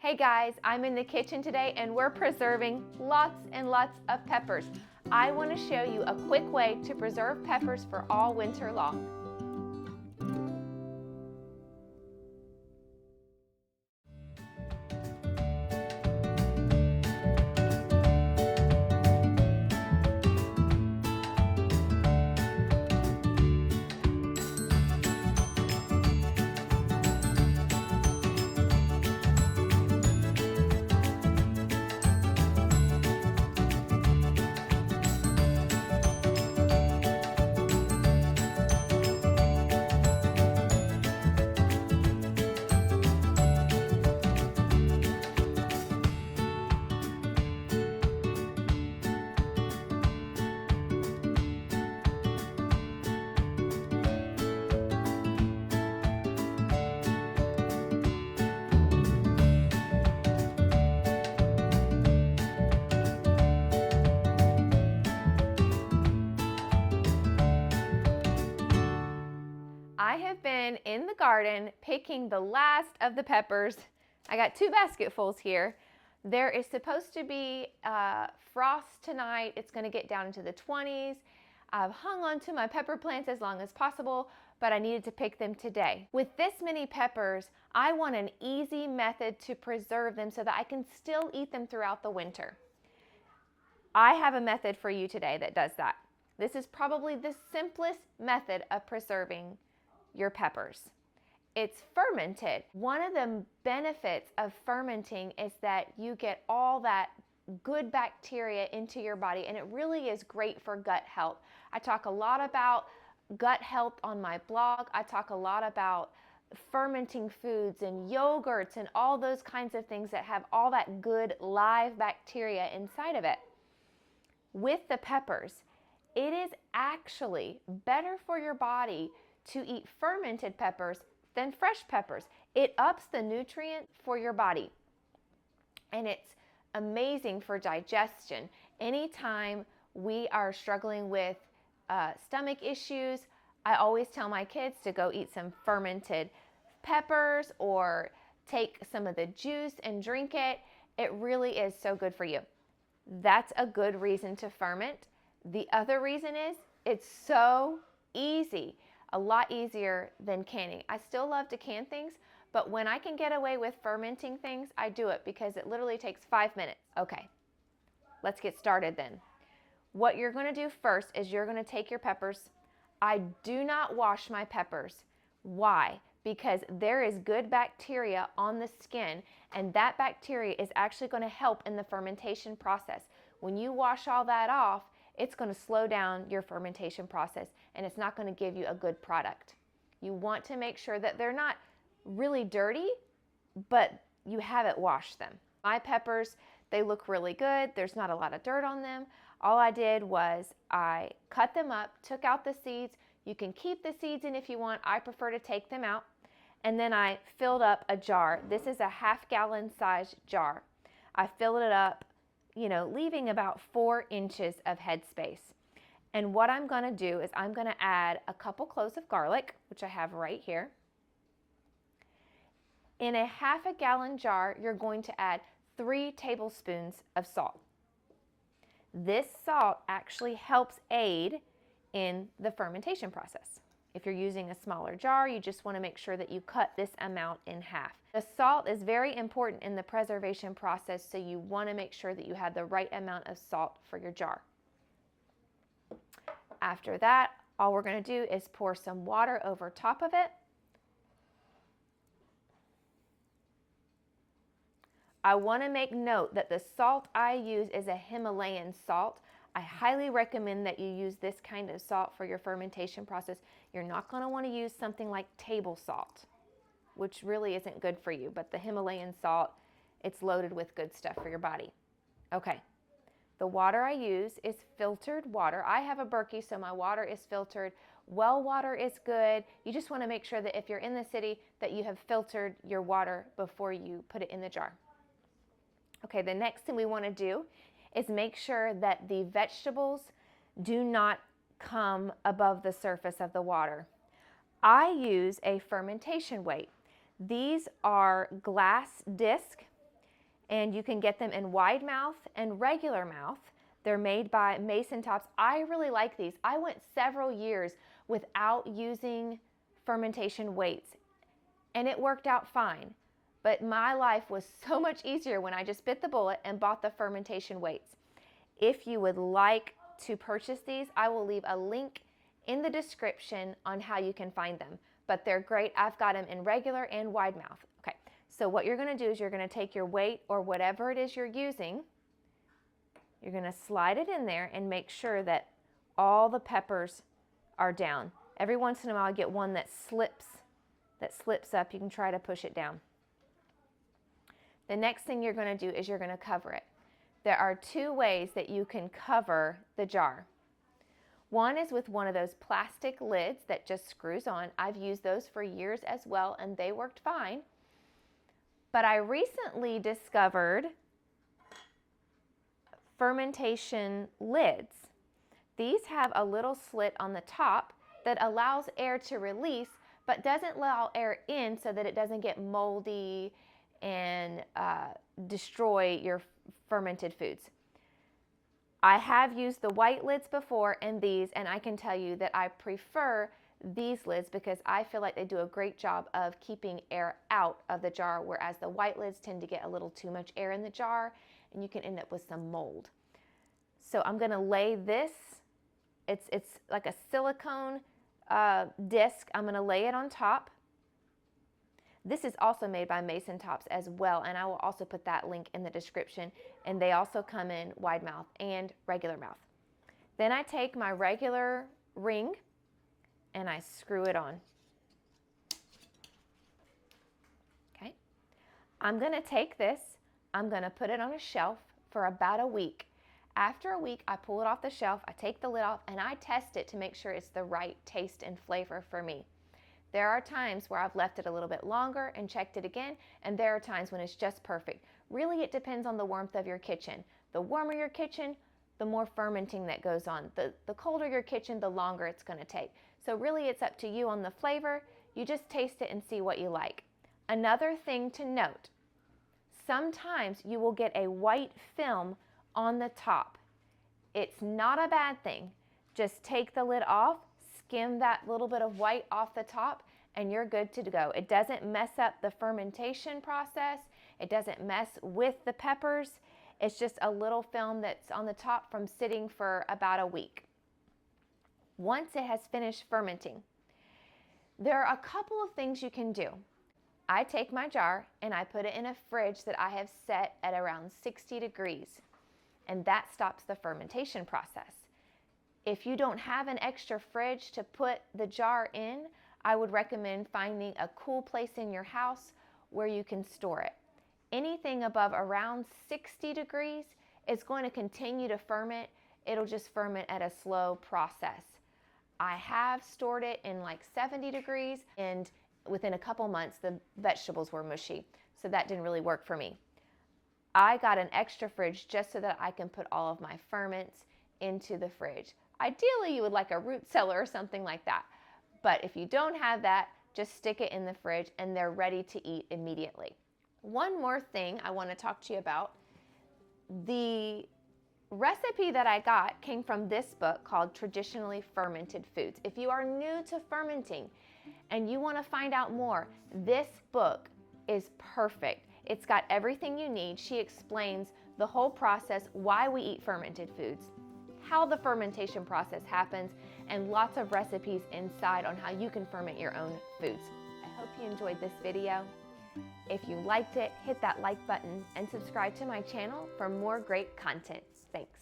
Hey guys, I'm in the kitchen today and we're preserving lots and lots of peppers. I want to show you a quick way to preserve peppers for all winter long. I have been in the garden picking the last of the peppers. I got 2 basketfuls here. There is supposed to be frost tonight. It's going to get down into the 20s. I've hung on to my pepper plants as long as possible, but I needed to pick them today. With this many peppers, I want an easy method to preserve them so that I can still eat them throughout the winter. I have a method for you today that does that. This is probably the simplest method of preserving your peppers. It's fermented. One of the benefits of fermenting is that you get all that good bacteria into your body, and it really is great for gut health. I talk a lot about gut health on my blog. I talk a lot about fermenting foods and yogurts and all those kinds of things that have all that good live bacteria inside of it. With the peppers, it is actually better for your body to eat fermented peppers than fresh peppers. It ups the nutrient for your body, and it's amazing for digestion. Anytime we are struggling with stomach issues, I always tell my kids to go eat some fermented peppers or take some of the juice and drink it. It really is so good for you. That's a good reason to ferment. The other reason is it's so easy. A lot easier than canning. I still love to can things, but when I can get away with fermenting things, I do it because it literally takes 5 minutes. Okay, let's get started then. What you're going to do first is you're going to take your peppers. I do not wash my peppers. Why? Because there is good bacteria on the skin, and that bacteria is actually going to help in the fermentation process. When you wash all that off, it's going to slow down your fermentation process, and it's not going to give you a good product. You want to make sure that they're not really dirty, but you haven't washed them. My peppers, they look really good. There's not a lot of dirt on them. All I did was I cut them up, took out the seeds. You can keep the seeds in if you want. I prefer to take them out. And then I filled up a jar. This is a 1/2 gallon size jar. I filled it up, leaving about 4 inches of headspace. And what I'm going to do is I'm going to add a couple cloves of garlic, which I have right here. In a 1/2 gallon jar, you're going to add 3 tablespoons of salt. This salt actually helps aid in the fermentation process. If you're using a smaller jar, you just want to make sure that you cut this amount in half. The salt is very important in the preservation process, so you want to make sure that you have the right amount of salt for your jar. After that, all we're going to do is pour some water over top of it. I want to make note that the salt I use is a Himalayan salt. I highly recommend that you use this kind of salt for your fermentation process. You're not going to want to use something like table salt, which really isn't good for you, but the Himalayan salt, it's loaded with good stuff for your body. Okay, the water I use is filtered water. I have a Berkey, so my water is filtered. Well water is good. You just want to make sure that if you're in the city that you have filtered your water before you put it in the jar. Okay, the next thing we want to do is make sure that the vegetables do not come above the surface of the water. I use a fermentation weight. These are glass discs, and you can get them in wide mouth and regular mouth. They're made by Mason Tops. I really like these. I went several years without using fermentation weights, and it worked out fine. But my life was so much easier when I just bit the bullet and bought the fermentation weights. If you would like to purchase these, I will leave a link in the description on how you can find them. But they're great. I've got them in regular and wide mouth. Okay, so what you're going to do is you're going to take your weight or whatever it is you're using. You're going to slide it in there and make sure that all the peppers are down. Every once in a while I get one that slips up. You can try to push it down. The next thing you're going to do is you're going to cover it. There are two ways that you can cover the jar. One is with one of those plastic lids that just screws on. I've used those for years as well, and they worked fine. But I recently discovered fermentation lids. These have a little slit on the top that allows air to release, but doesn't allow air in so that it doesn't get moldy and destroy your fermented foods. I have used the white lids before and these, and I can tell you that I prefer these lids because I feel like they do a great job of keeping air out of the jar, whereas the white lids tend to get a little too much air in the jar and you can end up with some mold. So I'm going to lay this, it's like a silicone disc. I'm going to lay it on top. This is also made by Mason Tops as well, and I will also put that link in the description. And they also come in wide mouth and regular mouth. Then I take my regular ring and I screw it on. Okay. I'm going to take this, I'm going to put it on a shelf for about a week. After a week, I pull it off the shelf, I take the lid off, and I test it to make sure it's the right taste and flavor for me. There are times where I've left it a little bit longer and checked it again, and there are times when it's just perfect. Really, it depends on the warmth of your kitchen. The warmer your kitchen, the more fermenting that goes on. The colder your kitchen, the longer it's going to take. So really, it's up to you on the flavor. You just taste it and see what you like. Another thing to note, sometimes you will get a white film on the top. It's not a bad thing. Just take the lid off, skim that little bit of white off the top, and you're good to go. It doesn't mess up the fermentation process. It doesn't mess with the peppers. It's just a little film that's on the top from sitting for about a week. Once it has finished fermenting, there are a couple of things you can do. I take my jar and I put it in a fridge that I have set at around 60 degrees, and that stops the fermentation process. If you don't have an extra fridge to put the jar in, I would recommend finding a cool place in your house where you can store it. Anything above around 60 degrees is going to continue to ferment. It'll just ferment at a slow process. I have stored it in like 70 degrees, and within a couple months the vegetables were mushy, so that didn't really work for me. I got an extra fridge just so that I can put all of my ferments into the fridge. Ideally, you would like a root cellar or something like that. But if you don't have that, just stick it in the fridge and they're ready to eat immediately. One more thing I want to talk to you about. The recipe that I got came from this book called Traditionally Fermented Foods. If you are new to fermenting and you want to find out more, this book is perfect. It's got everything you need. She explains the whole process, why we eat fermented foods, how the fermentation process happens, and lots of recipes inside on how you can ferment your own foods. I hope you enjoyed this video. If you liked it, hit that like button and subscribe to my channel for more great content. Thanks.